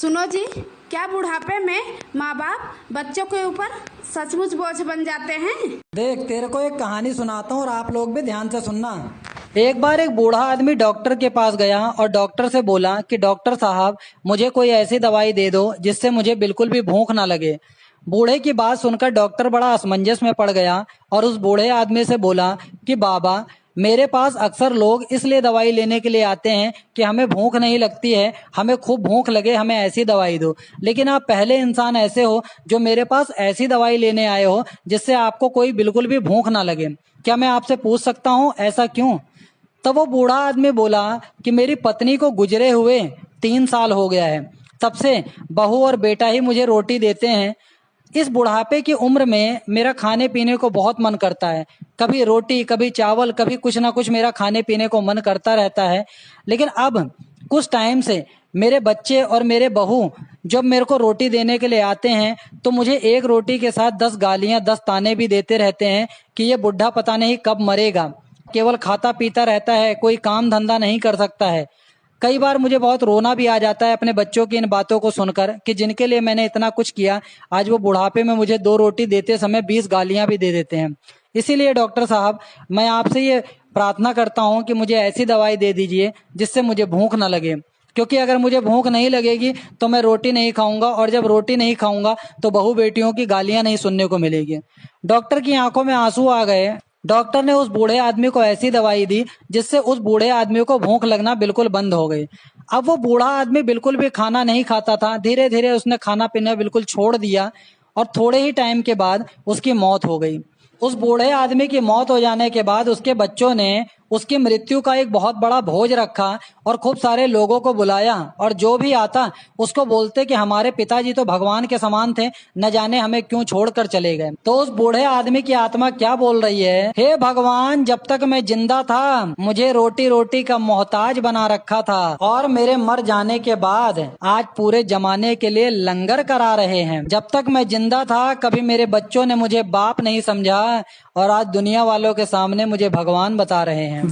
सुनो जी, क्या बुढ़ापे में माँ बाप बच्चों के ऊपर सचमुच बोझ बन जाते हैं। देख, तेरे को एक कहानी सुनाता हूँ और आप लोग भी ध्यान से सुनना। एक बार एक बूढ़ा आदमी डॉक्टर के पास गया और डॉक्टर से बोला कि डॉक्टर साहब, मुझे कोई ऐसी दवाई दे दो जिससे मुझे बिल्कुल भी भूख ना लगे। बूढ़े की बात सुनकर डॉक्टर बड़ा असमंजस में पड़ गया और उस बूढ़े आदमी से बोला कि बाबा, मेरे पास अक्सर लोग इसलिए दवाई लेने के लिए आते हैं कि हमें भूख नहीं लगती है, हमें खूब भूख लगे, हमें ऐसी दवाई दो। लेकिन आप पहले इंसान ऐसे हो जो मेरे पास ऐसी दवाई लेने आए हो जिससे आपको कोई बिल्कुल भी भूख ना लगे। क्या मैं आपसे पूछ सकता हूँ ऐसा क्यों? तब वो बूढ़ा आदमी बोला कि मेरी पत्नी को गुजरे हुए 3 साल हो गया है। तब से बहू और बेटा ही मुझे रोटी देते हैं। इस बुढ़ापे की उम्र में मेरा खाने पीने को बहुत मन करता है। कभी रोटी, कभी चावल, कभी कुछ ना कुछ मेरा खाने पीने को मन करता रहता है। लेकिन अब कुछ टाइम से मेरे बच्चे और मेरे बहू जब मेरे को रोटी देने के लिए आते हैं तो मुझे एक रोटी के साथ 10 गालियां, 10 ताने भी देते रहते हैं कि ये बुढ़ा पता नहीं कब मरेगा, केवल खाता पीता रहता है, कोई काम धंधा नहीं कर सकता है। कई बार मुझे बहुत रोना भी आ जाता है अपने बच्चों की इन बातों को सुनकर कि जिनके लिए मैंने इतना कुछ किया, आज वो बुढ़ापे में मुझे 2 रोटी देते समय 20 गालियां भी दे देते हैं। इसीलिए डॉक्टर साहब, मैं आपसे ये प्रार्थना करता हूँ कि मुझे ऐसी दवाई दे दीजिए जिससे मुझे भूख ना लगे, क्योंकि अगर मुझे भूख नहीं लगेगी तो मैं रोटी नहीं खाऊंगा, और जब रोटी नहीं खाऊंगा तो बहू बेटियों की गालियां नहीं सुनने को मिलेगी। डॉक्टर की आंखों में आंसू आ गए। डॉक्टर ने उस बूढ़े आदमी को ऐसी दवाई दी जिससे उस बूढ़े आदमी को भूख लगना बिल्कुल बंद हो गई। अब वो बूढ़ा आदमी बिल्कुल भी खाना नहीं खाता था। धीरे धीरे उसने खाना पीना बिल्कुल छोड़ दिया और थोड़े ही टाइम के बाद उसकी मौत हो गई। उस बूढ़े आदमी की मौत हो जाने के बाद उसके बच्चों ने उसकी मृत्यु का एक बहुत बड़ा भोज रखा और खूब सारे लोगों को बुलाया, और जो भी आता उसको बोलते कि हमारे पिताजी तो भगवान के समान थे, न जाने हमें क्यों छोड़कर चले गए। तो उस बूढ़े आदमी की आत्मा क्या बोल रही है? हे भगवान, जब तक मैं जिंदा था मुझे रोटी रोटी का मोहताज बना रखा था, और मेरे मर जाने के बाद आज पूरे जमाने के लिए लंगर करा रहे हैं। जब तक मैं जिंदा था कभी मेरे बच्चों ने मुझे बाप नहीं समझा, और आज दुनिया वालों के सामने मुझे भगवान बता रहे हैं।